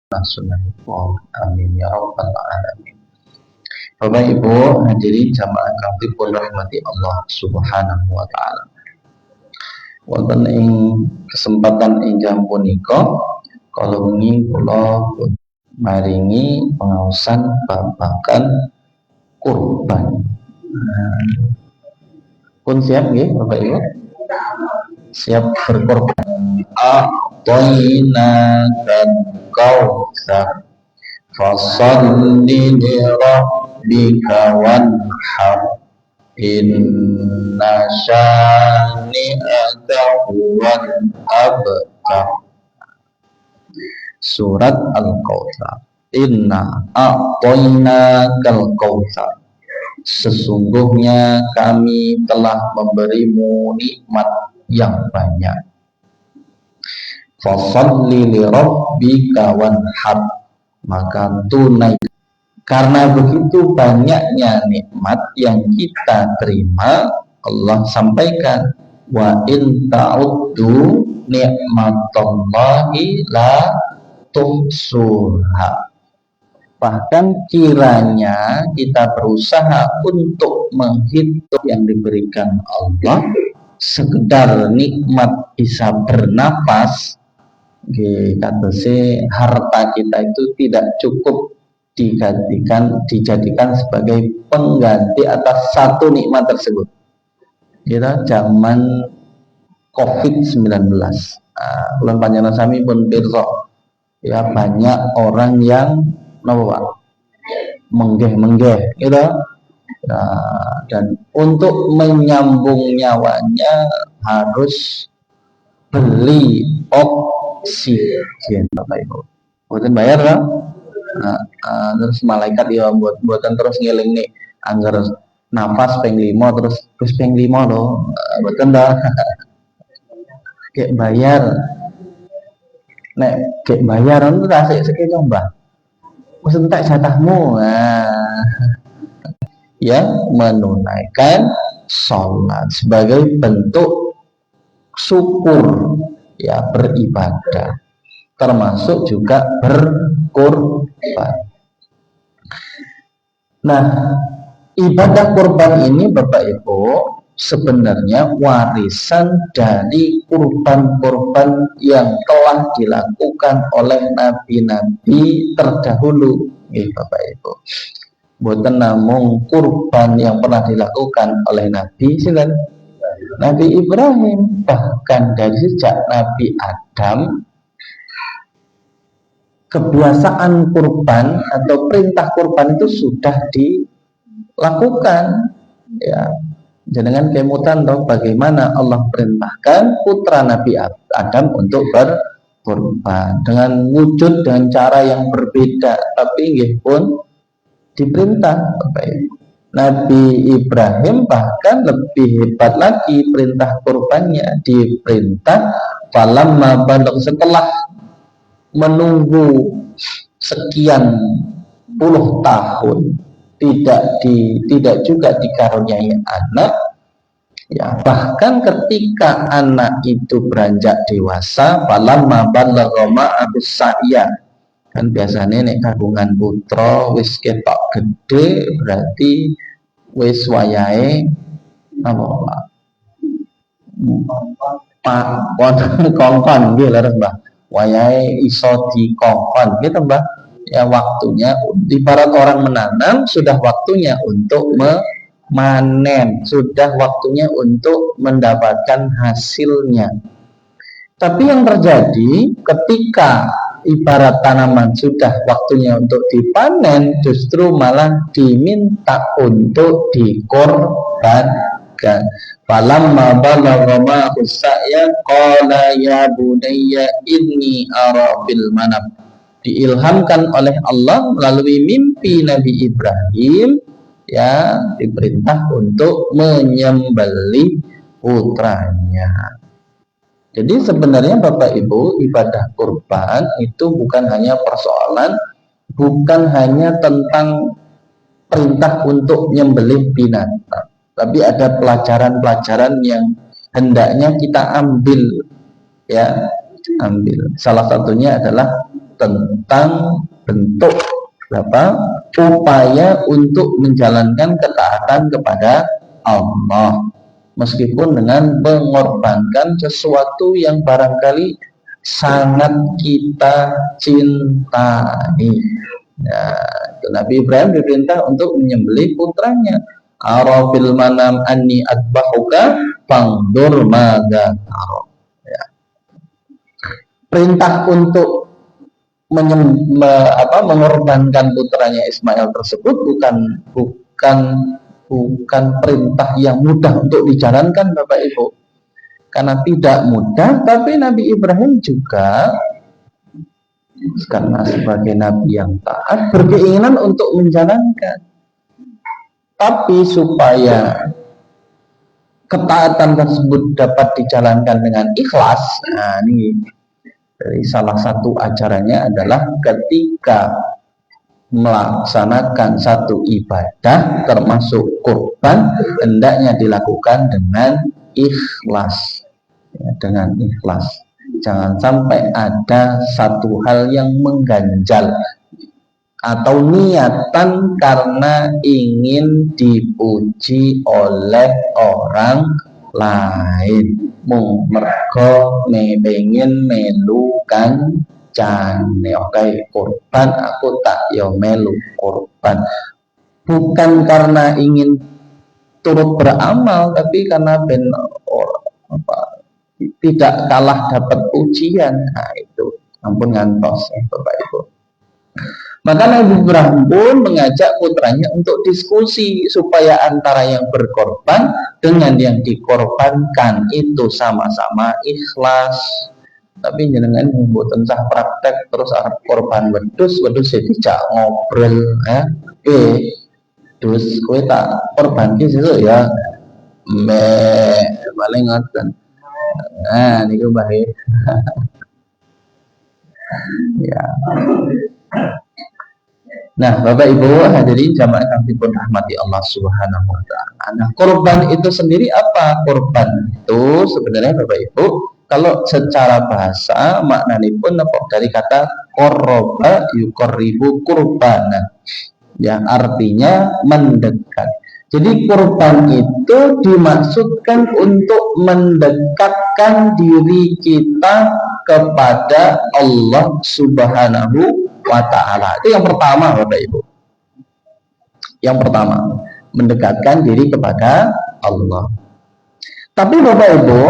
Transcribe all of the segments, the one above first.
Rasulullah. Amin ya rabbal alamin. Bapak Ibu hadirin jamaah kang dipun rahmati Allah Subhanahu wa taala. Wonten ing kesempatan injang punika kala wingi kula maringi pengaosan babagan kurban. Pun siap nggih Bapak Ibu? Siap berkorban. A'tayna kan kautsar fasalli li rabbika wanhar inna syani'aka huwal abtar. Surat Al-Kautsar. Inna a'tayna kal kautsar. Sesungguhnya kami telah memberimu nikmat yang banyak. Fasholli li rabbika wanhar, maka tunai. Karena begitu banyaknya nikmat yang kita terima, Allah sampaikan, wa in ta'uddu ni'matallahi la tuhsuha. Bahkan kiranya kita berusaha untuk menghitung yang diberikan Allah, sekedar nikmat bisa bernapas, harta kita itu tidak cukup dijadikan sebagai pengganti atas satu nikmat tersebut. Kita zaman COVID-19, bulan panjang sami pun pirsa, ya banyak orang yang menggeh gitu. Dan untuk menyambung nyawanya harus beli oksigen, Bapak Ibu. Buatan bayar kan? Terus malaikat ya buatan terus ngiling nih anggar nafas peng 5 terus peng 5 loh, buatan dah kayak bayar. Nek kayak bayar itu asik sekitar mbak. Wis entek jatahmu. Yang menunaikan sholat sebagai bentuk syukur, ya, beribadah, termasuk juga berkorban. Nah, ibadah korban ini Bapak Ibu sebenarnya warisan dari kurban-kurban yang telah dilakukan oleh nabi-nabi terdahulu, Bapak Ibu. Bukan namun kurban yang pernah dilakukan oleh Nabi Nabi Ibrahim, bahkan dari sejak Nabi Adam kebiasaan kurban atau perintah kurban itu sudah dilakukan, ya. Jangan kemutan dong bagaimana Allah perintahkan putra Nabi Adam untuk berkorban dengan wujud dan cara yang berbeda, tapi nggih pun diperintah. Nabi Ibrahim bahkan lebih hebat lagi perintah kurbannya, diperintah falamma balagha, setelah menunggu sekian puluh tahun tidak juga dikaruniai anak, ya, bahkan ketika anak itu beranjak dewasa, falamma balagha ma'ahu sa'ya, kan biasanya nek kagungan putra wis ketok gede berarti wis wayahe kongkon nggih leres Mbah, wayahe iso dikongkon gitu Mbah, ya, waktunya ibarat orang menanam, sudah waktunya untuk memanen, sudah waktunya untuk mendapatkan hasilnya. Tapi yang terjadi ketika ibarat tanaman sudah waktunya untuk dipanen, justru malah diminta untuk dikorbankan. Falamma balagha ma'ahu sa'ya qala ya bunayya inni ara bil manam. Diilhamkan oleh Allah melalui mimpi Nabi Ibrahim, ya, diperintah untuk menyembelih putranya. Jadi sebenarnya Bapak Ibu, ibadah kurban itu bukan hanya tentang perintah untuk menyembelih binatang, tapi ada pelajaran-pelajaran yang hendaknya kita ambil, ya, Salah satunya adalah tentang bentuk upaya untuk menjalankan ketaatan kepada Allah, meskipun dengan mengorbankan sesuatu yang barangkali sangat kita cintai. Ya, Nabi Ibrahim diperintah untuk menyembelih putranya. Arafil manam anni adbahuka fangdur madza tara. Ya. Perintah untuk mengorbankan putranya Ismail tersebut bukan perintah yang mudah untuk dijalankan, Bapak Ibu. Karena tidak mudah, tapi Nabi Ibrahim juga karena sebagai Nabi yang taat berkeinginan untuk menjalankan. Tapi supaya ketaatan tersebut dapat dijalankan dengan ikhlas, nah ini dari salah satu ajarannya adalah ketika melaksanakan satu ibadah termasuk kurban, hendaknya dilakukan dengan ikhlas, ya, dengan ikhlas. Jangan sampai ada satu hal yang mengganjal atau niatan karena ingin dipuji oleh orang lain, mergo pengen melukan jane oke kurban aku tak yo melu kurban, bukan karena ingin turut beramal, tapi karena tidak kalah dapat pujian. Nah itu ampun ngantos ya Bapak Ibu. Maka Nabi Ibrahim pun mengajak putranya untuk diskusi supaya antara yang berkorban dengan yang dikorbankan itu sama-sama ikhlas. Tapi jenengan mboten sah praktek terus arep korban wedhus dijak ngobrol ya. Dus kowe tak korban ki sesuk ya. Paling ngoten. Nah niku bae. Ya. Nah, Bapak Ibu hadirin jamaah yang dipun rahmati Allah Subhanahu wa taala. Nah, korban itu sendiri apa? Korban itu sebenarnya Bapak Ibu, kalau secara bahasa maknanya pun dari kata qurba yuqarribu qurbanan. Yang artinya mendekat. Jadi korban itu dimaksudkan untuk mendekatkan diri kita kepada Allah Subhanahu wa ta'ala. Itu yang pertama Bapak Ibu. Yang pertama, mendekatkan diri kepada Allah. Tapi Bapak Ibu,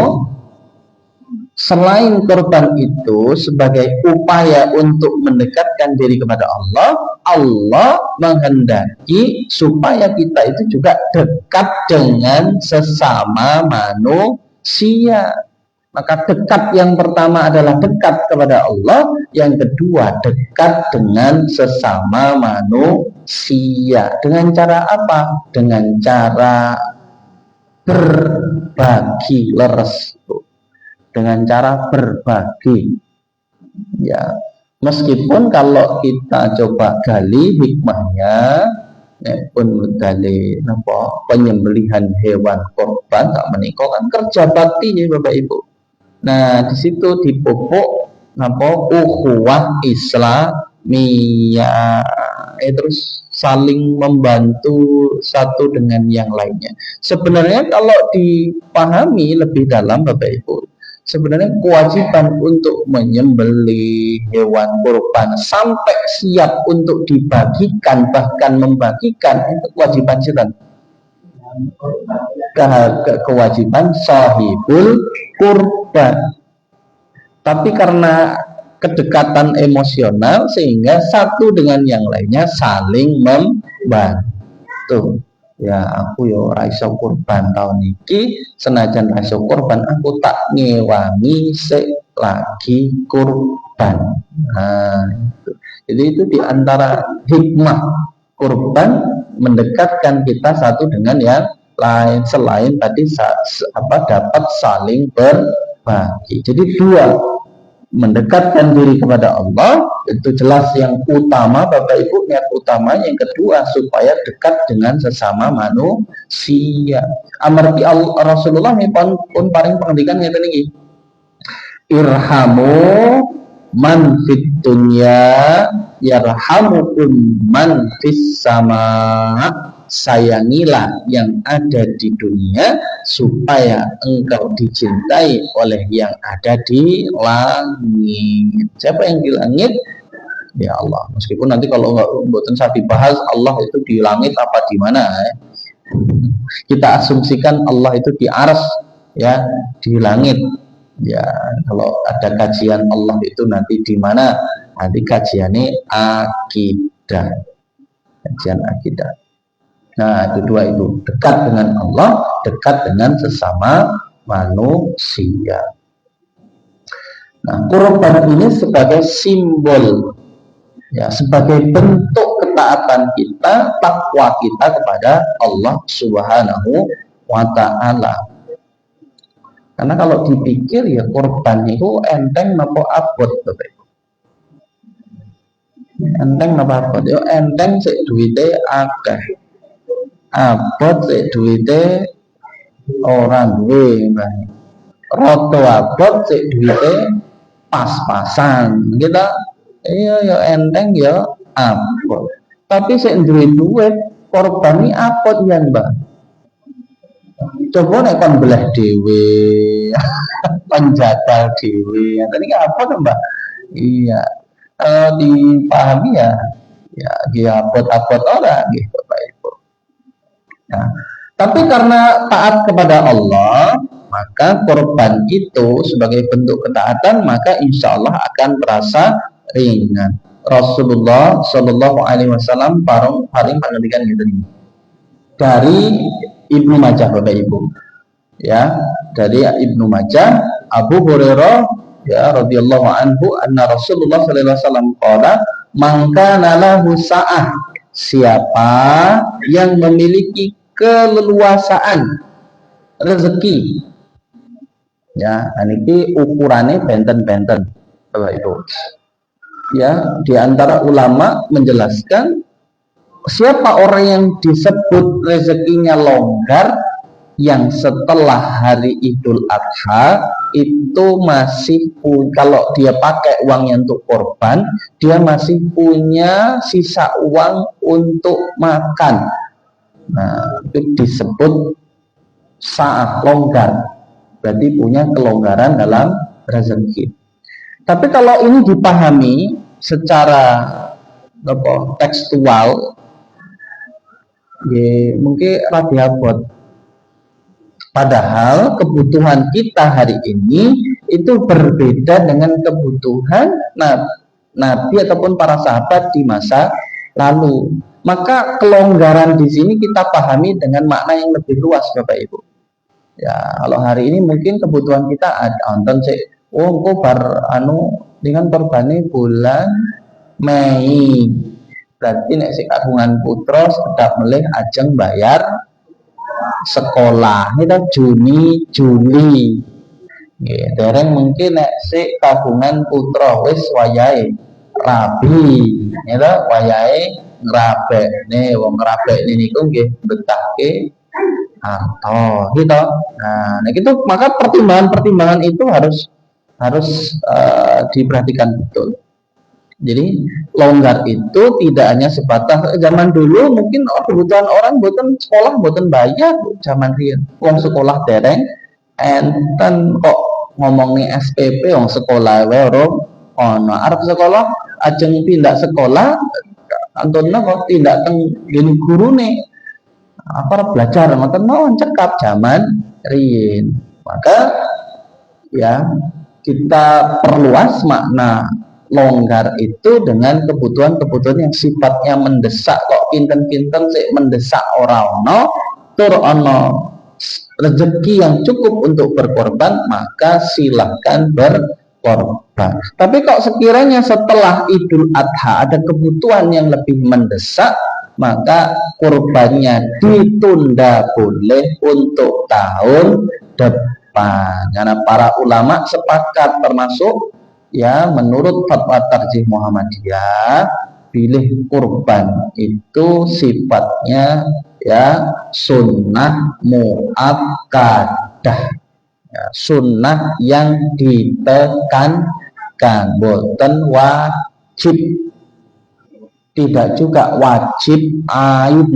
selain korban itu sebagai upaya untuk mendekatkan diri kepada Allah, Allah menghendaki supaya kita itu juga dekat dengan sesama manusia. Maka dekat yang pertama adalah dekat kepada Allah, yang kedua dekat dengan sesama manusia. Dengan cara apa? Dengan cara berbagi, leres. Dengan cara berbagi. Ya, meskipun kalau kita coba gali hikmahnya, pun gali penyembelihan hewan korban tak menikah kan kerja bakti ya Bapak Ibu. Nah, di situ dipupuk ukhuwah Islamiyah, terus saling membantu satu dengan yang lainnya. Sebenarnya kalau dipahami lebih dalam Bapak Ibu, sebenarnya kewajiban untuk menyembelih hewan kurban sampai siap untuk dibagikan, bahkan membagikan, itu kewajiban siapa? Kewajiban sahibul kurban. Tapi karena kedekatan emosional sehingga satu dengan yang lainnya saling membantu. Ya aku yo raiso kurban tahun ini, senajan raiso kurban aku tak ngewangi lagi kurban. Nah, jadi itu diantara hikmah kurban mendekatkan kita satu dengan yang lain, selain tadi dapat saling berbagi. Jadi dua, mendekatkan diri kepada Allah itu jelas yang utama Bapak Ibu, niat utama. Yang kedua supaya dekat dengan sesama manusia. Amarti Rasulullah pun paling pengendikan ngeten iki, irhamu man fit dunya yarhamukum man fis sama. Sayangilah yang ada di dunia supaya engkau dicintai oleh yang ada di langit. Siapa yang di langit? Ya Allah. Meskipun nanti kalau nggak mboten saya dibahas Allah itu di langit apa di mana ya. Kita asumsikan Allah itu di arsy ya, di langit. Ya, kalau ada kajian Allah itu nanti di mana? Nanti kajiannya akidah. Kajian akidah. Nah, kedua itu dekat dengan Allah, dekat dengan sesama manusia. Nah, kurban ini sebagai simbol, ya, sebagai bentuk ketaatan kita, takwa kita kepada Allah Subhanahu wa Ta'ala. Karena kalau dipikir ya kurban itu enteng napa abot, Bapak Ibu. Enteng napa abot? Yo enteng sik duwite akeh. Abot sik duwite ora duwe, Mbah. Roto abot sik duwite pas-pasan. Kita iya ya enteng ya abot. Tapi sik duwe duit korban iki abot ya, Mbah. Coba nek kon belah dhewe, penjadal dhewe. Tadi abot, Mbah. Iya. Dipahami ya. Ya abot-abot ora gitu, Bapak Ibu. Nah, tapi karena taat kepada Allah, maka korban itu sebagai bentuk ketaatan, maka insya Allah akan terasa ringan. Rasulullah Shallallahu Alaihi Wasallam paling menghentikan gitu dari Ibnu Majah, Bapak Ibu, ya, dari Ibnu Majah, Abu Hurairah ya radhiyallahu anhu, anna Rasulullah Shallallahu Alaihi Wasallam qala man kana lahu sa'ah, siapa yang memiliki keleluasaan rezeki, ya, ini ukurannya benten-benten, Bapak Ibu. Ya, di antara ulama menjelaskan siapa orang yang disebut rezekinya longgar, yang setelah hari Idul Adha itu masih kalau dia pakai uangnya untuk korban, dia masih punya sisa uang untuk makan. Nah, itu disebut saat longgar, berarti punya kelonggaran dalam rezeki. Tapi kalau ini dipahami secara tekstual, ya, mungkin lebih abot. Padahal kebutuhan kita hari ini itu berbeda dengan kebutuhan Nabi ataupun para sahabat di masa lalu. Maka kelonggaran di sini kita pahami dengan makna yang lebih luas, Bapak Ibu. Ya, kalau hari ini mungkin kebutuhan kita ada nonton sih, dengan korbane bulan Mei. Berarti nek si kagungan putra sedap melih ajeng bayar sekolah. Kita Juni, Juli. Nggih, dereng mungkin nek si kagungan putra wis wayahe rabi, ya wayahe ngrabekne, wong ngrabekne niku nggih betahke harta gitu. Nah, itu maka pertimbangan itu harus diperhatikan betul. Jadi longgar itu tidak hanya sebatas zaman dulu mungkin kebutuhan orang buatan sekolah buatan bayar zaman riyen. Wong sekolah dereng enten kok ngomongnya SPP wong sekolah wae ora ono arep sekolah ajeng pindah sekolah antone kok tindak teng ngene gurune apa belajar ngoten mau cekap zaman riyin. Maka ya kita perluas makna longgar itu dengan kebutuhan-kebutuhan yang sifatnya mendesak. Kok kinten-kinten sik mendesak ora ono, tur ono rezeki yang cukup untuk berkorban, maka silahkan berkorban. Tapi kok sekiranya setelah Idul Adha ada kebutuhan yang lebih mendesak, maka kurbannya ditunda boleh untuk tahun depan. Karena para ulama sepakat, termasuk ya menurut fatwa Tarjih Muhammadiyah, pilih kurban itu sifatnya ya sunnah muakkadah, ya, sunnah yang ditekankan. disunahkan, boten wajib, tidak juga wajib ain.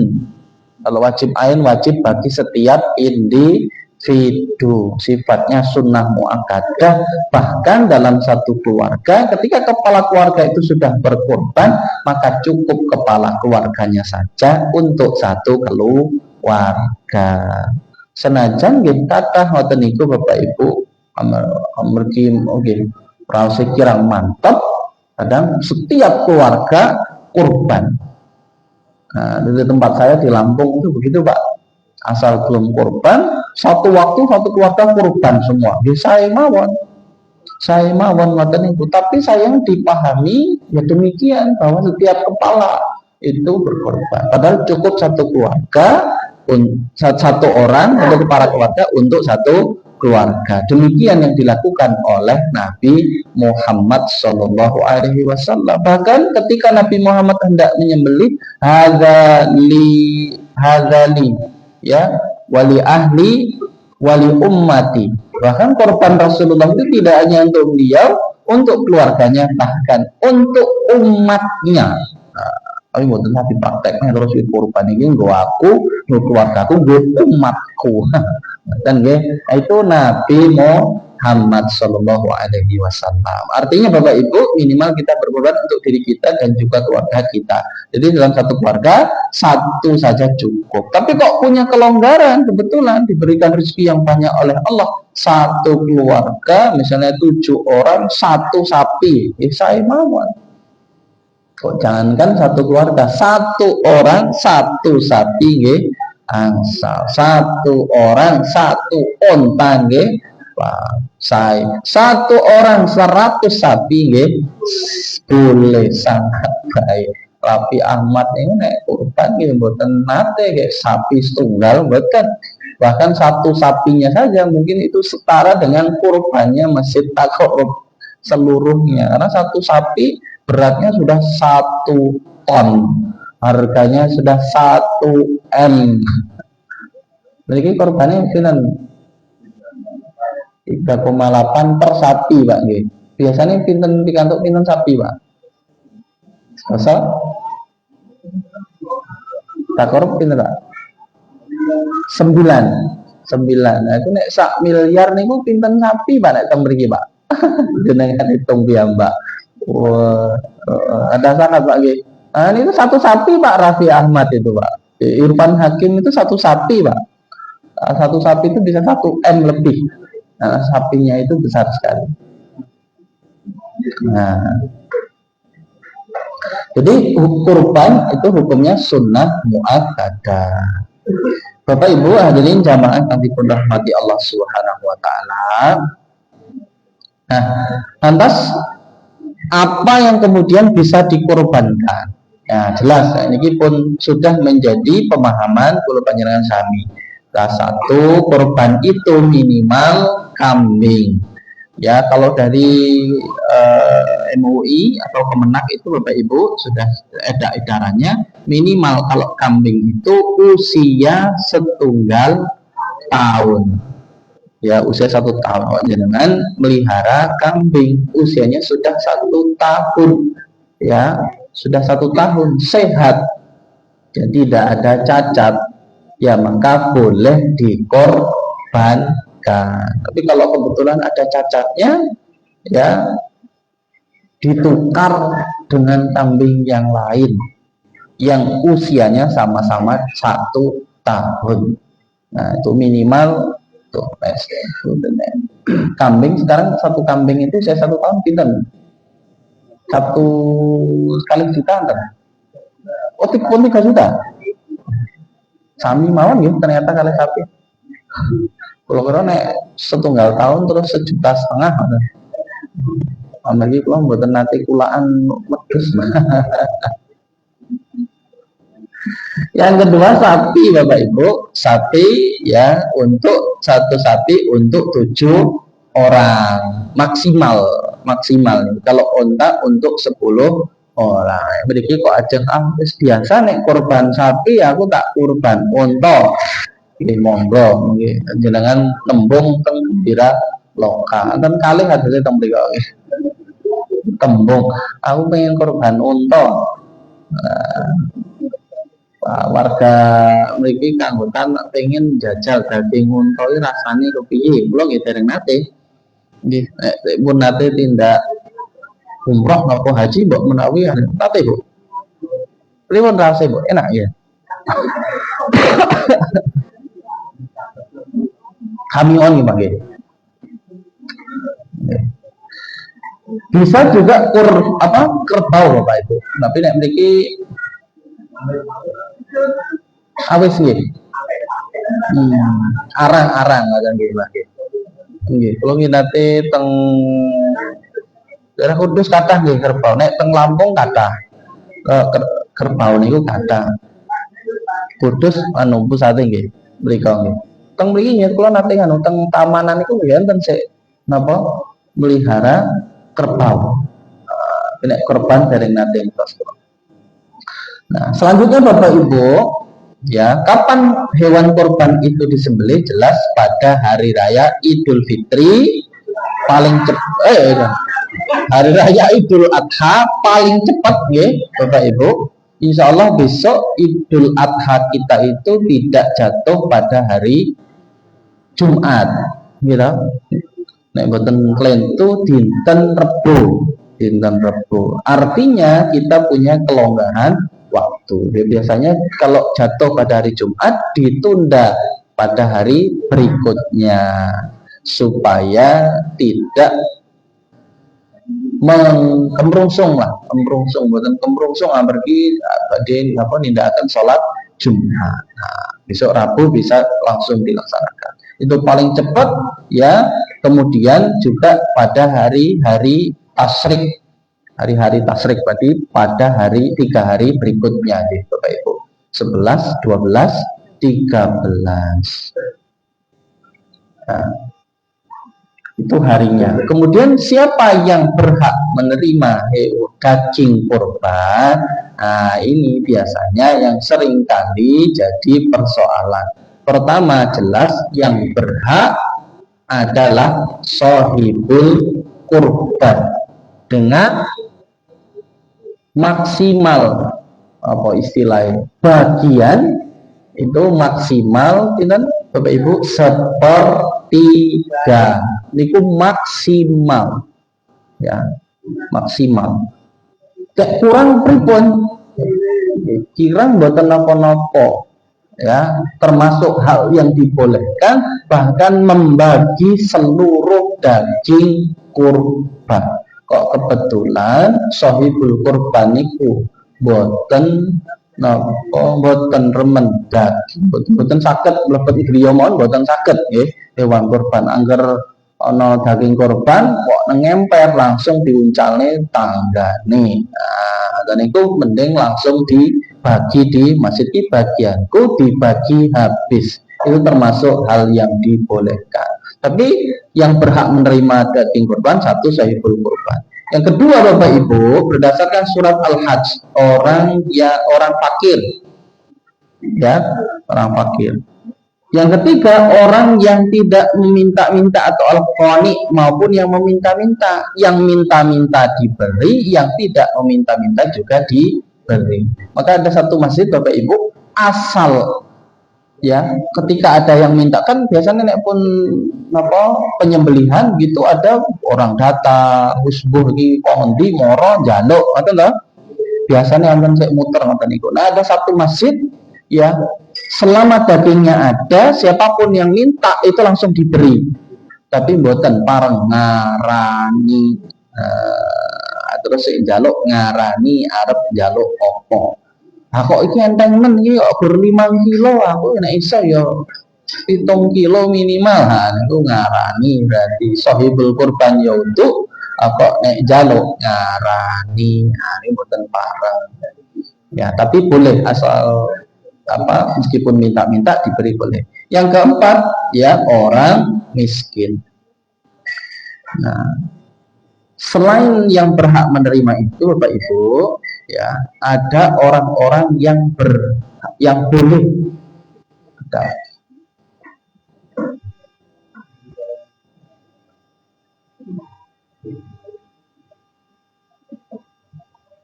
Kalau wajib ain wajib bagi setiap individu, sifatnya sunnah muakkadah. Bahkan dalam satu keluarga, ketika kepala keluarga itu sudah berkorban, maka cukup kepala keluarganya saja untuk satu keluarga. Senajan nggih kathah ngoten niku Bapak Ibu, amargi nggih prase kirang mantap, kadang setiap keluarga kurban. Nah, di tempat saya di Lampung itu begitu Pak, asal belum kurban, satu waktu satu keluarga kurban semua. Di saya mawon ngoten itu. Tapi saya yang dipahami ya demikian, bahwa setiap kepala itu berkorban. Padahal cukup satu keluarga, satu orang untuk kepala keluarga untuk satu keluarga. Demikian yang dilakukan oleh Nabi Muhammad Shallallahu Alaihi Wasallam. Bahkan ketika Nabi Muhammad hendak menyembelih, hadali, ya, wali ahli, wali ummati. Bahkan korban Rasulullah itu tidak hanya untuk beliau, untuk keluarganya, bahkan untuk umatnya. Tapi mau nanti prakteknya terus korban ini gue aku, gue keluargaku, gue umatku. Dan itu Nabi Muhammad Shallallahu Alaihi Wasallam. Artinya Bapak Ibu, minimal kita berkorban untuk diri kita dan juga keluarga kita. Jadi dalam satu keluarga satu saja cukup. Tapi kok punya kelonggaran, kebetulan diberikan rezeki yang banyak oleh Allah, satu keluarga misalnya 7 orang satu sapi, saya mawon. Kok jangankan satu keluarga, satu orang satu sapi nggih angsal, satu orang satu onta nggih saya, satu orang 100 sapi nggih boleh, sangat baik. Rapi Ahmad ini nek kurban nggih mboten nate nggih sapi setunggal mboten. Bahkan satu sapinya saja mungkin itu setara dengan kurbannya Masjid Taqarrub seluruhnya, karena satu sapi beratnya sudah 1 ton, harganya sudah 1 M. Jadi korbannya pinten 3,8 per sapi Pak nggih. Biasanya pinten pikantuk pinten sapi Pak? Masa? Taqarrub pinten Pak? 9. Nah itu nek sak miliar niku pinten sapi Pak nek teng mriki Pak? Jenengan hitung piyambak. Wah, ada sangat Pak G. Nah, ini itu satu sapi Pak Raffi Ahmad itu Pak. Irfan Hakim itu satu sapi Pak. Satu sapi itu bisa 1 M lebih. Nah, sapinya itu besar sekali. Nah, jadi kurban itu hukumnya sunnah muakkadah. Bapak Ibu hadirin jamaah yang dirahmati Allah Subhanahu wa taala. Nah, lantas apa yang kemudian bisa dikorbankan? Ya, jelas ini pun sudah menjadi pemahaman kula panjenengan sami. Salah satu korban itu minimal kambing. Ya, kalau dari MUI atau Kemenak itu Bapak Ibu sudah ada edarannya minimal kalau kambing itu usia 1 tahun. Ya, usia 1 tahun jenengan melihara kambing, usianya sudah 1 tahun, ya sudah 1 tahun sehat, jadi tidak ada cacat, ya maka boleh dikorbankan. Tapi kalau kebetulan ada cacatnya, ya ditukar dengan kambing yang lain yang usianya sama-sama 1 tahun. Nah itu minimal. Tuh, kambing sekarang 1 kambing itu saya 1 tahun pinten 1 kali juta kan? Oh 3 juta sami mawon gitu ternyata kali sapi. Kalau kira nek 1 tahun terus 1,5 juta. Lagi kalau mboten nate kulaan wedhus. Yang kedua sapi Bapak Ibu, sapi ya untuk 1 sapi untuk 7 orang maksimal. Kalau onta untuk 10 orang. Berarti kok ajeng biasa nek korban sapi aku tak kurban onta. Nggih monggo nggih jenengan tembung teng Bira Loka. Enten kalih hadise teng mriko nggih. tembung, aku pengen korban unta. Warga mriki kanggotan pengen jajal daging unta iki rasane kepiye? Kula nggih dereng nate. Nggih, nek pun nate tindak umroh napa haji mbok menawi nate, Bu. Pripun rasane, Bu? Enak ya? Kami on nggih, bisa juga kerbau Bapak Ibu. Tapi nek mriki awis nggih. Arang-arang ngoten nggih, Mbak. Nggih, kula minate teng daerah Kudus kathah nggih kerbau. Nek teng Lampung kathah. Kerbau niku kathah. Kudus pusate nggih, mriko nggih. Teng mriki nggih kula nate teng tamanan niku nggih enten sik napa melihara kerbau. Nek korban dereng nate entos. Nah, selanjutnya Bapak Ibu, ya, kapan hewan korban itu disembelih? Jelas pada hari raya Idul Fitri paling cepat, hari raya Idul Adha paling cepat ya Bapak Ibu. Insya Allah besok Idul Adha kita itu tidak jatuh pada hari Jumat, gitu. Nek boten klentu dinten Rebo. Artinya kita punya kelonggaran waktu. Biasanya kalau jatuh pada hari Jumat ditunda pada hari berikutnya supaya tidak kemrungsung bukan kemrungsung pergi nindakan sholat Jumat. Nah, besok Rabu bisa langsung dilaksanakan. Itu paling cepat ya. Kemudian juga pada hari-hari tasyrik, berarti pada 3 hari berikutnya nih Bapak Ibu, 11, 12, 13. Nah, itu harinya. Kemudian siapa yang berhak menerima daging kurban? Nah, ini biasanya yang sering kali jadi persoalan. Pertama, jelas yang berhak adalah sohibul kurban dengan maksimal istilahnya bagian itu maksimal Bapak Ibu sepertiga niku maksimal ya, maksimal kurang pripun kirang boten napa-napa ya, termasuk hal yang dibolehkan bahkan membagi seluruh daging kurban. Kok kebetulan sahibul kurban niku boten remen daging, boten saged mlebet griya mawon, boten saged nggih hewan kurban. Angger ana daging kurban kok ngemper langsung diuncalne tanggane. Nah, dan itu mending langsung dibagi di masjid, bagianku dibagi habis. Itu termasuk hal yang dibolehkan. Tapi yang berhak menerima daging kurban satu sahibul kurban. Yang kedua Bapak Ibu, berdasarkan surat Al-Hajj, orang fakir. Ya, orang fakir. Yang ketiga, orang yang tidak meminta-minta atau al-qani maupun yang meminta-minta. Yang minta-minta diberi, yang tidak meminta-minta juga diberi. Maka ada satu masjid Bapak Ibu, asal ya, ketika ada yang minta, kan biasanya nek pun penyembelihan gitu ada orang datang, husbuh iki kok endi moro njaluk, ngoten lho. Biasanya ampun sik muter ngoten niku. Nah, ada satu masjid ya, selama dagingnya ada, siapapun yang minta itu langsung diberi, tapi mboten pareng ngarani terus njaluk ngarani arep njaluk opo. Nah, kok iki enteng men iki kok gur 5 kilo, aku nek iso ya 7 kilo minimal. Nah, niku ngarani berarti sahibul kurban ya untuk kok nek njaluk ngarani. Nah, ini mboten pareng. Ya, tapi boleh asal meskipun minta-minta diberi boleh. Yang keempat ya, orang miskin. Nah, selain yang berhak menerima itu Bapak Ibu ya, ada orang-orang yang boleh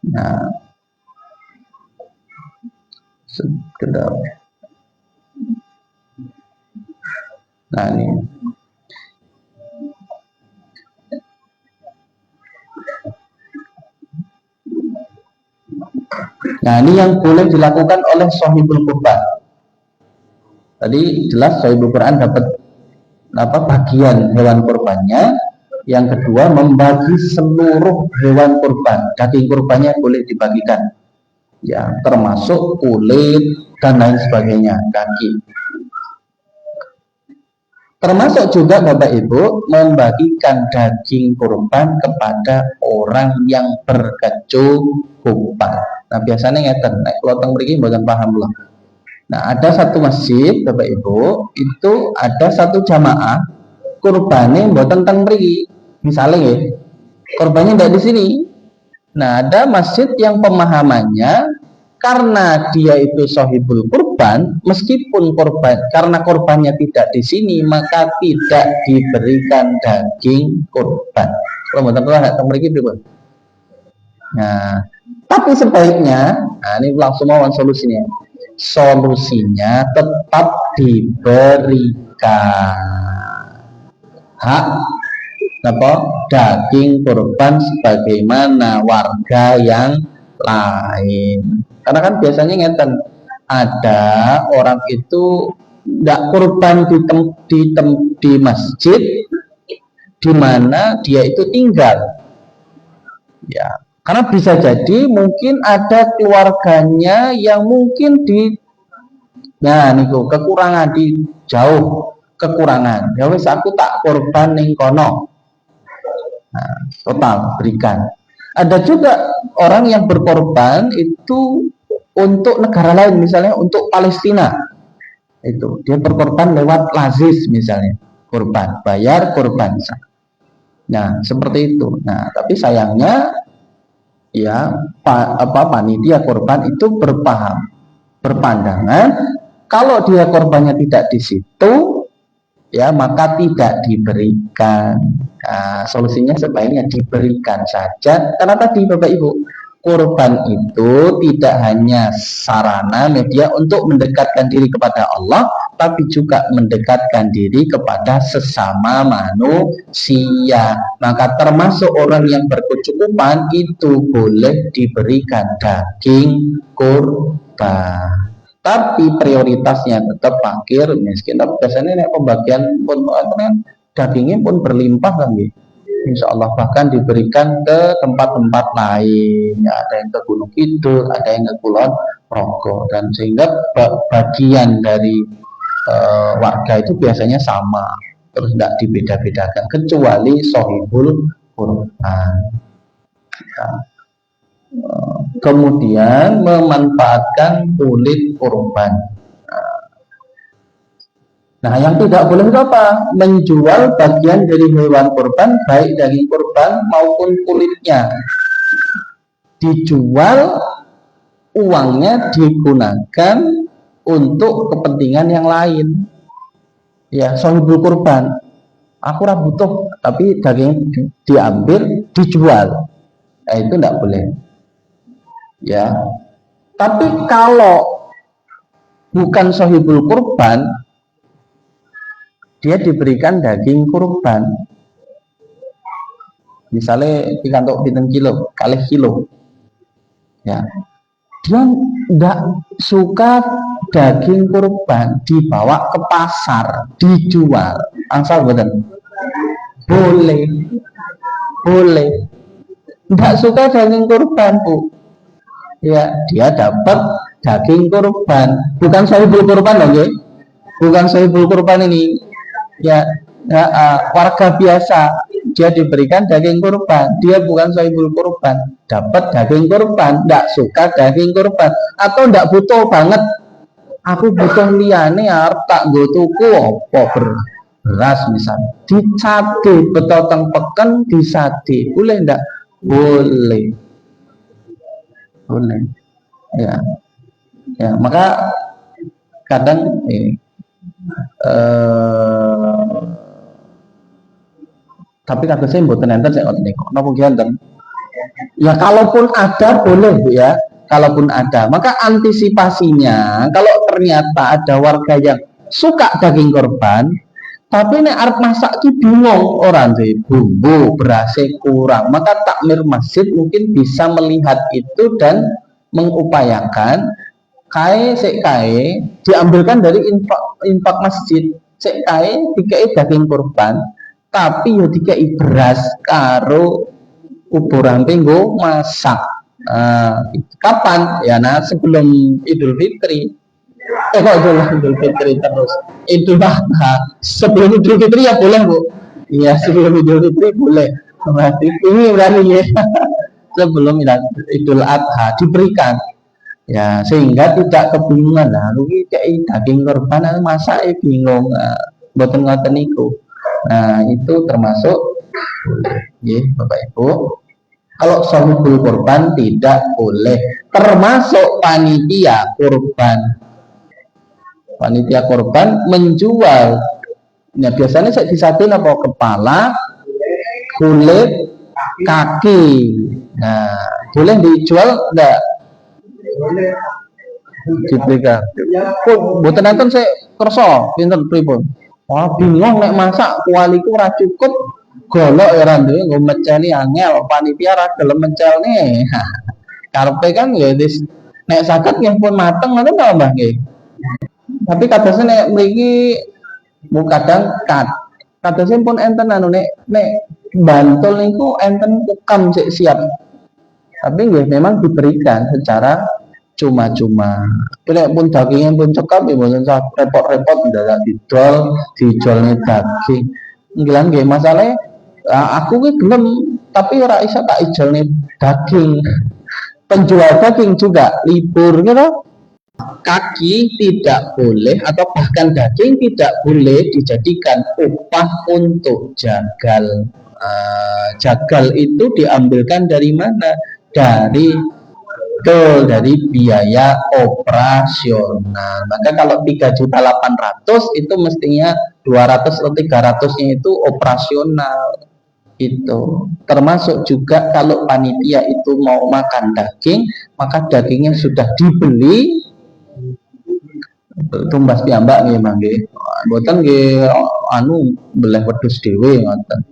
Nah, sekedar. Nah, ini. Nah, ini yang boleh dilakukan oleh sahibul qurban. Tadi jelas sahibul Quran dapat apa bagian hewan kurbannya. Yang kedua, membagi seluruh hewan kurban. Daging kurbannya boleh dibagikan, ya, termasuk kulit dan lain sebagainya, kaki. Termasuk juga Bapak Ibu membagikan daging kurban kepada orang yang berkecukupan. Nah, biasanya ngeten, nek kula teng mriki mboten paham lah. Nah, ada satu masjid Bapak Ibu, itu ada satu jamaah kurbane mboten teng mriki. Misalnya ya, korbannya tidak di sini. Nah, ada masjid yang pemahamannya karena dia itu sahibul kurban, meskipun korban karena korbannya tidak di sini, maka tidak diberikan daging kurban. Kalau mau tahu nggak memiliki berapa? Nah, tapi sebaiknya, nah ini langsung mau solusinya. Solusinya tetap diberikan hak apa daging kurban sebagaimana warga yang lain. Karena kan biasanya ngeten, ada orang itu tidak kurban di masjid di mana dia itu tinggal, ya, karena bisa jadi mungkin ada keluarganya yang mungkin di, nah niku kekurangan di jauh kekurangan, ya wis aku tak korban ning kono. Nah, total berikan. Ada juga orang yang berkorban itu untuk negara lain, misalnya untuk Palestina. Itu dia berkorban lewat lazis misalnya, korban bayar korban. Nah, seperti itu. Nah, tapi sayangnya ya panitia korban itu berpandangan kalau dia korbannya tidak di situ, ya maka tidak diberikan. Nah, solusinya sebaiknya diberikan saja, karena tadi Bapak Ibu, kurban itu tidak hanya sarana media untuk mendekatkan diri kepada Allah, tapi juga mendekatkan diri kepada sesama manusia. Maka termasuk orang yang berkecukupan itu boleh diberikan daging kurban, tapi prioritasnya tetap fakir miskin. Tapi biasanya pembagian pun dagingnya pun berlimpah kan gitu. Insya Allah bahkan diberikan ke tempat-tempat lain, ya, ada yang ke Gunung Kidul, ada yang ke Kulon Progo, dan sehingga bagian dari warga itu biasanya sama, terus tidak dibeda-bedakan kecuali sohibul Quran. Ya. Kemudian memanfaatkan kulit kurban. Nah, yang tidak boleh itu apa? Menjual bagian dari hewan kurban, baik daging kurban maupun kulitnya. Dijual, uangnya digunakan untuk kepentingan yang lain. Ya, sohibul kurban. Aku butuh, tapi daging diambil, dijual. Nah, itu tidak boleh. Ya, tapi kalau bukan sohibul kurban, dia diberikan daging kurban, misalnya dikantuk pinten kilo kali kilo, ya, dia tidak suka daging kurban dibawa ke pasar dijual, angsal betul, boleh, boleh, tidak suka daging kurban Bu, ya, dia dapat daging kurban, bukan sahibul kurban, oke, okay? Bukan sahibul kurban ini, ya, warga biasa, dia diberikan daging kurban, dia bukan sahibul kurban, dapat daging kurban, tidak suka daging kurban, atau tidak butuh banget, aku butuh liane arep tak nggo tuku apa beras misalnya, dicate betul teng peken disate, boleh ndak? Boleh, boleh, ya, ya, maka kadang tapi kata saya mboten enten saya ngoten niku. Napa ki enten? Ya kalaupun ada boleh Bu ya, kalaupun ada. Maka antisipasinya kalau ternyata ada warga yang suka daging korban, tapi nek arep masak ki bingung orang sih bumbu berasnya kurang, maka takmir masjid mungkin bisa melihat itu dan mengupayakan kae diambilkan dari infak masjid, sek kae dikai daging kurban tapi ya dikai beras karo kuburan penggo masak. Kapan ya, nah sebelum Idul Fitri, kok Idul Fitri terus Idul Adha, sebelum Idul Fitri ya boleh Bu, iya sebelum Idul Fitri boleh, berarti ini berani ya. Sebelum Idul Adha diberikan ya, sehingga tidak kebingungan lah rugi kayak daging korban masa bingung, boten ngoten niku. Nah itu termasuk ya Bapak Ibu, kalau sahibul korban tidak boleh, termasuk panitia korban menjual. Nah biasanya saya disatin apa kepala, kulit, kaki. Nah boleh dijual enggak? Diberikan. Pun mboten nonton saya kerso pinten pripun. Wah bingung nek masak kualiku ora cukup, golok ya ora duwe nggo meceni angel, panitia ora gelem mencelne. Karepe kan ya wis nek saged nggih pun mateng ngoten to Mbah nggih. Tapi kadosnya nek mriki bu kadang kadosnya pun enten anu nek Bantul niku enten ukam sik siap. Tapi nggih memang diberikan secara cuma-cuma. Nek pun dagingnya pun cekap ya boten repot-repot ndak dijual nih daging. Ngilang nggih masalahnya aku ki gelem tapi ora iso tak ijolne daging. Penjual daging juga libur gitu. Kaki tidak boleh atau bahkan daging tidak boleh dijadikan upah untuk jagal. Jagal itu diambilkan dari mana? Dari biaya operasional. Maka kalau 3.800.000 itu mestinya 200 atau 300-nya itu operasional. Itu termasuk juga kalau panitia itu mau makan daging, maka dagingnya sudah dibeli tumbas piyambak nggih mangke. Mboten nggih anu beleh wedhus dhewe ngoten.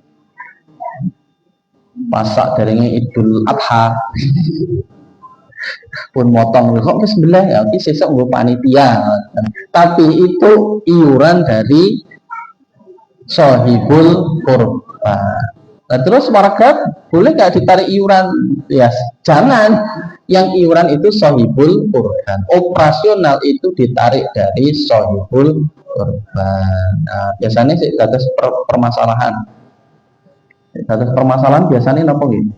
Masak derenge Idul Adha. Pun motong kok wis belah ya iki sesuk nggo panitia. Tapi itu iuran dari sahibul korban. Nah, terus warga boleh nggak ditarik iuran? Ya jangan. Yang iuran itu sahibul korban. Operasional itu ditarik dari sahibul korban. Nah, biasanya sih atas permasalahan. Atas permasalahan biasanya apa gitu?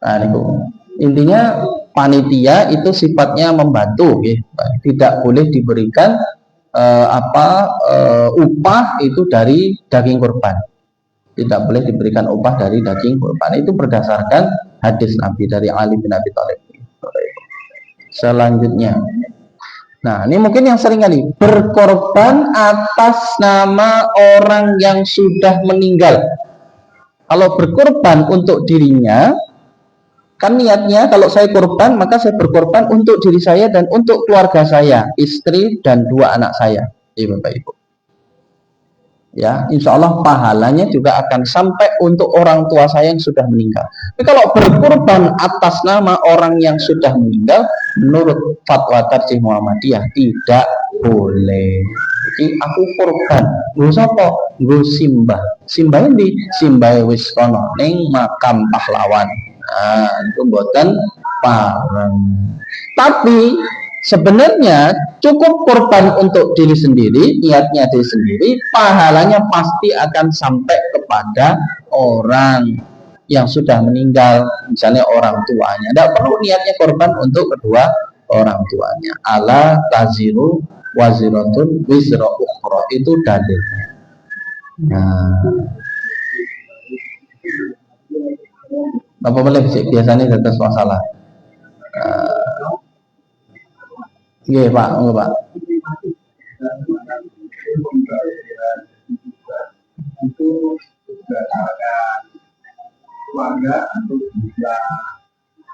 Nah, itu intinya panitia itu sifatnya membantu, ya. Tidak boleh diberikan upah itu dari daging korban. Tidak boleh diberikan upah dari daging korban. Itu berdasarkan hadis Nabi dari Ali bin Abi Thalib. Selanjutnya, nah ini mungkin yang sering kali berkorban atas nama orang yang sudah meninggal. Kalau berkorban untuk dirinya, kan niatnya kalau saya korban maka saya berkorban untuk diri saya dan untuk keluarga saya, istri dan 2 anak saya, Bapak Ibu. Ya, insya Allah pahalanya juga akan sampai untuk orang tua saya yang sudah meninggal. Tapi kalau berkorban atas nama orang yang sudah meninggal, menurut fatwa Tarjih Muhammadiyah tidak boleh. Jadi aku korban, gue sapa? Gue simbah ini simbah wis kono ning makam pahlawan. Nah, itu mboten pareng. Tapi sebenarnya cukup korban untuk diri sendiri, niatnya diri sendiri, pahalanya pasti akan sampai kepada orang yang sudah meninggal, misalnya orang tuanya. Tidak perlu niatnya korban untuk kedua orang tuanya. Ala taziru waziratun wizra ukhra, itu dalilnya. Nah, apa boleh sih biasanya atas masalah. Iya Pak, enggak Pak. berdasarkan keluarga atau juga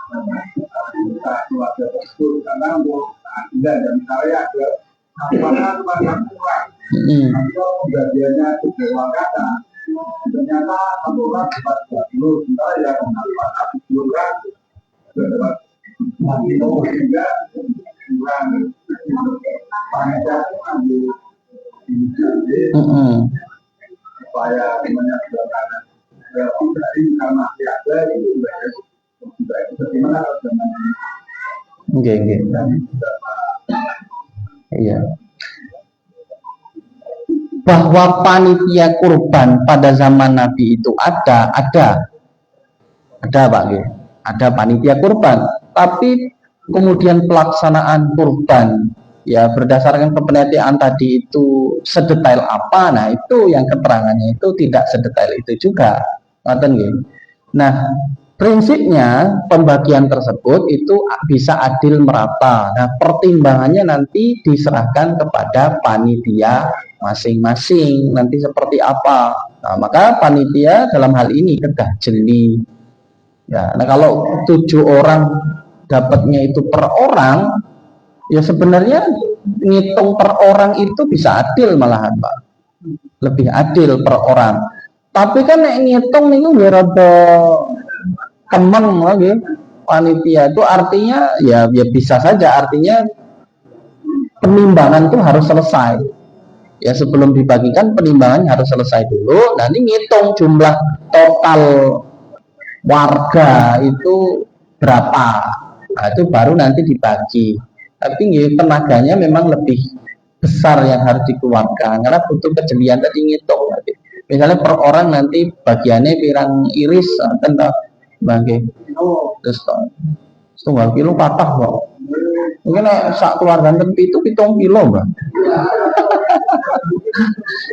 anggota keluarga tersebut, karena untuk tidak ada misalnya ada apakah keluarga kurang atau pembagiannya itu bawah kata, ternyata satu orang dapat 2 kilo, sementara yang dapat 10 orang dapat 4 kilo, sehingga kurang panitia ambil ini supaya semuanya berdasarkan dari karena ada itu bagaimana dengan iya, bahwa panitia kurban pada zaman Nabi itu ada Pak, ada panitia kurban, tapi kemudian pelaksanaan kurban ya berdasarkan kepenelitian tadi itu sedetail apa, nah itu yang keterangannya itu tidak sedetail itu juga. Nah, prinsipnya pembagian tersebut itu bisa adil merata. Nah, pertimbangannya nanti diserahkan kepada panitia masing-masing nanti seperti apa. Nah, maka panitia dalam hal ini kedah jeli. Ya, nah kalau 7 orang dapatnya itu per orang, ya sebenarnya ngitung per orang itu bisa adil malahan Pak, lebih adil per orang. Tapi kan ngitung itu biar ada temen lagi panitia itu artinya ya bisa saja, artinya penimbangan itu harus selesai ya, sebelum dibagikan penimbangan harus selesai dulu. Nanti ngitung jumlah total warga itu berapa, nah itu baru nanti dibagi. Tapi tenaganya memang lebih besar yang harus dikeluarkan karena butuh kejelian tadi ngitung nanti. Misalnya per orang nanti bagiannya pirang iris tentang bagi terus 1 kilo patah kok. Mungkin sak keluarga itu 7 kilo Mbak.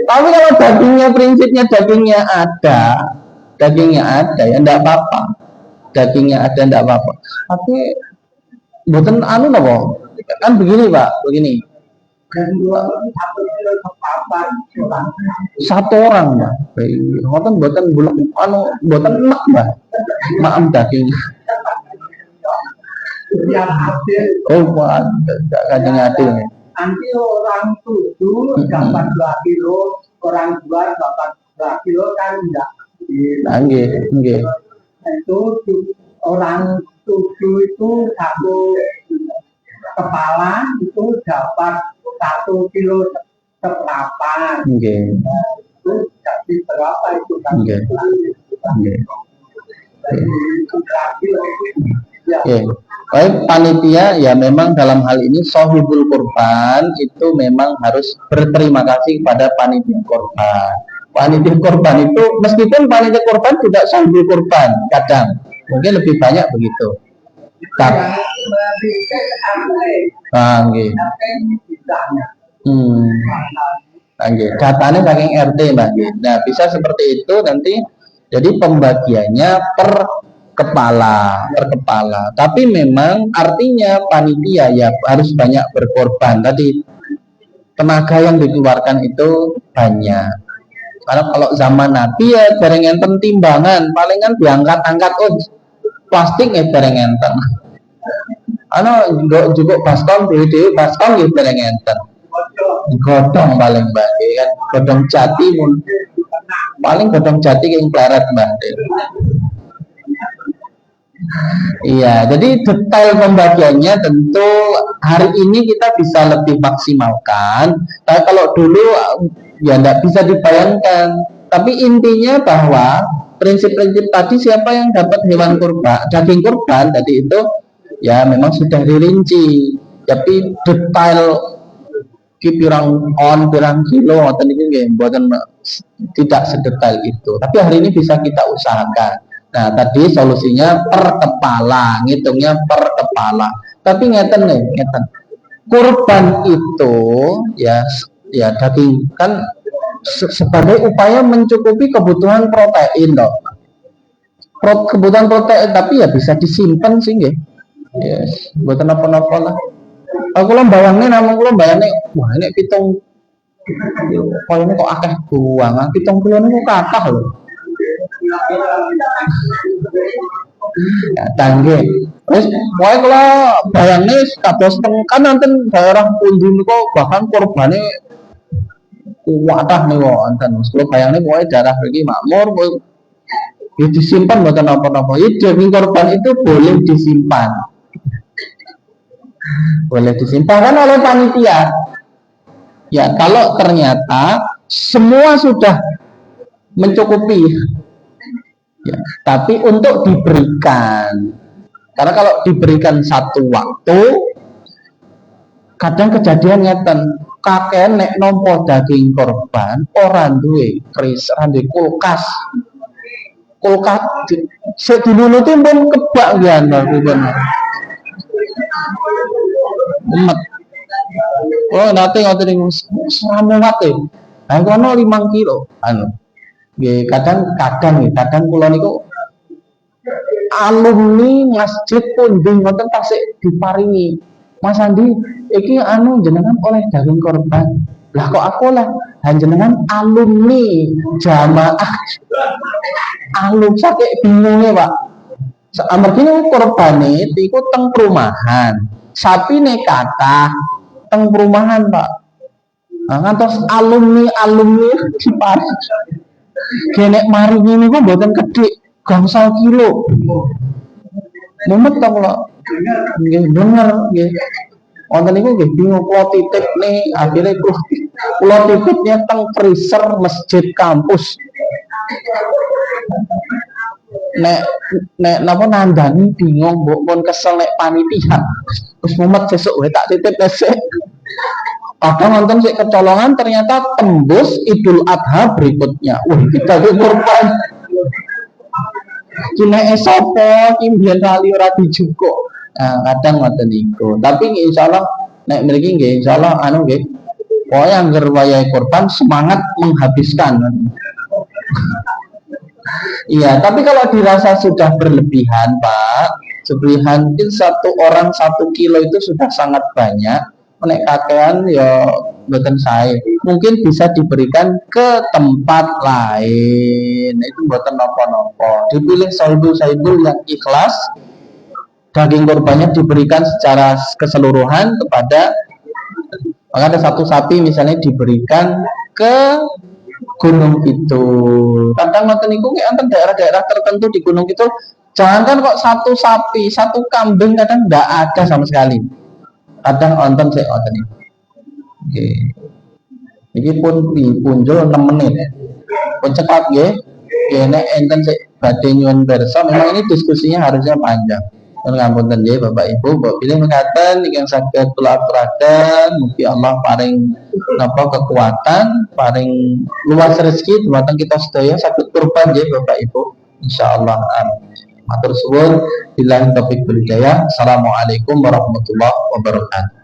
Tapi kalau dagingnya prinsipnya dagingnya ada ya enggak apa-apa. Dagingnya ada enggak apa-apa. Tapi mboten anu napa? Kan begini Pak, begini. 1 orang Mbak. Mboten bulan anu mboten enak Mbak. Maaf daging. yang adil. Oh, enggak kadang adil nih. Nanti orang 7 dapat 2 kilo, orang 2 dapat 2 kilo kan enggak. Nggih. Itu orang 7 itu 1 kepala itu dapat 1 kilo seperempat. Nggih. Itu jadi berapa itu kan? Nggih. Baik, panitia ya memang dalam hal ini sohibul kurban itu memang harus berterima kasih kepada panitia kurban. Panitia kurban itu meskipun panitia kurban juga sohibul kurban kadang mungkin lebih banyak begitu. Datanya saking RT Mbak. Nah bisa seperti itu nanti. Jadi pembagiannya per kepala. Tapi memang artinya panitia ya harus banyak berkorban. Tadi tenaga yang dikeluarkan itu banyak. Karena kalau zaman Nabi ya bareng enten timbangan, palingan diangkat-angkat plastik ya bareng enten. Juga baskom dewe baskom ya bareng enten. Godong paling Mbak kan, godong jati paling godong jati yang pleret Mbak. Iya, jadi detail pembagiannya tentu hari ini kita bisa lebih maksimalkan. Tapi kalau dulu ya tidak bisa dibayangkan. Tapi intinya bahwa prinsip-prinsip tadi siapa yang dapat hewan kurban, daging kurban tadi itu ya memang sudah dirinci. Tapi detail pirang kilo atau ini buatan tidak sedetail itu. Tapi hari ini bisa kita usahakan. Nah tadi solusinya per kepala, ngitungnya per kepala. Tapi ngeten kurban itu ya daging kan sebagai upaya mencukupi kebutuhan protein loh. Kebutuhan protein tapi ya bisa disimpan sih nggih. Yes, buatan apa-apa lah. Aku bayangnya wah ini pitung kok akeh buang, pitung kilo ini kok kathah loh. Ya, tangge. Wis pokoke kula bayangne kados teng kan nanten daerah pundi niku bahkan korbane kuwatah niku wonten. Kula bayangne pokoke daerah mriki makmur ya disimpan mboten napa-napa. Ya daging korban itu boleh disimpan. Boleh disimpan kan oleh panitia. Ya, kalau ternyata semua sudah mencukupi, ya, tapi untuk diberikan, karena kalau diberikan satu waktu, kadang kejadian ngeten, kakek nek nompo daging korban, orang duwe freezer, duwe kulkas sedululuti pun kebak gian umet. Oh, nanti ngoten niku seramuat e. Lah kono 5 kilo anu. Nggih, kadang kula niku alumni masjid Punding ngoten tasik diparingi. Mas Andi, iki anu jenengan oleh daging korban. Lah kok aku lah jenengan alumni jamaah. Alum sakit bingungnya, Pak. Amargi korbane iku teng perumahan. Sapi nek kata teng perumahan, Pak. Nah, ngantos alumni diparing. Genek mari ini kok mboten kedhik, gangsal kilo. Mumet to kula. Nggih bener nggih. Wonten niku nggih bingung kula titip nih, akhirnya kula titipnya teng freezer masjid kampus. Nek napa nandani bingung mbok pun kesel nek panitia. Wis mumet sesuk wae tak titip nesek. Kadang nonton sik kecolongan ternyata tembus Idul Adha berikutnya. Wah, kita korban. Kine sapa ki mbiyen rali ora dijuko. Nah, kadang ngoten niku. Tapi insyaallah nek mriki nggih insyaallah anu nggih. Pokoke angger wayahe korban semangat menghabiskan. Iya, tapi kalau dirasa sudah berlebihan, Pak, berlebihan mungkin satu orang 1 kilo itu sudah sangat banyak. Nek kakean ya mboten sae. Mungkin bisa diberikan ke tempat lain. Itu mboten napa-napa. Dipilih saibul yang ikhlas. Daging korbannya diberikan secara keseluruhan kepada, maka ada satu sapi misalnya diberikan ke gunung itu. Kadang ngoten niku enten daerah-daerah tertentu di gunung itu, jangankan kok satu sapi, satu kambing kadang enggak ada sama sekali. Kadang onten sik ngoten niku. Nggih. Iki pun dipunjul 6 menit. Pun cepat nggih. Nggih nek enten sik badhe nyuwun pirsa, memang ini diskusinya harusnya panjang. Nun ngapunten nggih Bapak Ibu, mbok pilih mekaten ingkang saged kula aturaken, mugi Allah paring napa kekuatan, paring luas rezeki dumateng kita sedaya saged kurban nggih Bapak Ibu. Insyaallah amin. Matur suwun, billahi taufik wal hidayah. Assalamualaikum warahmatullahi wabarakatuh.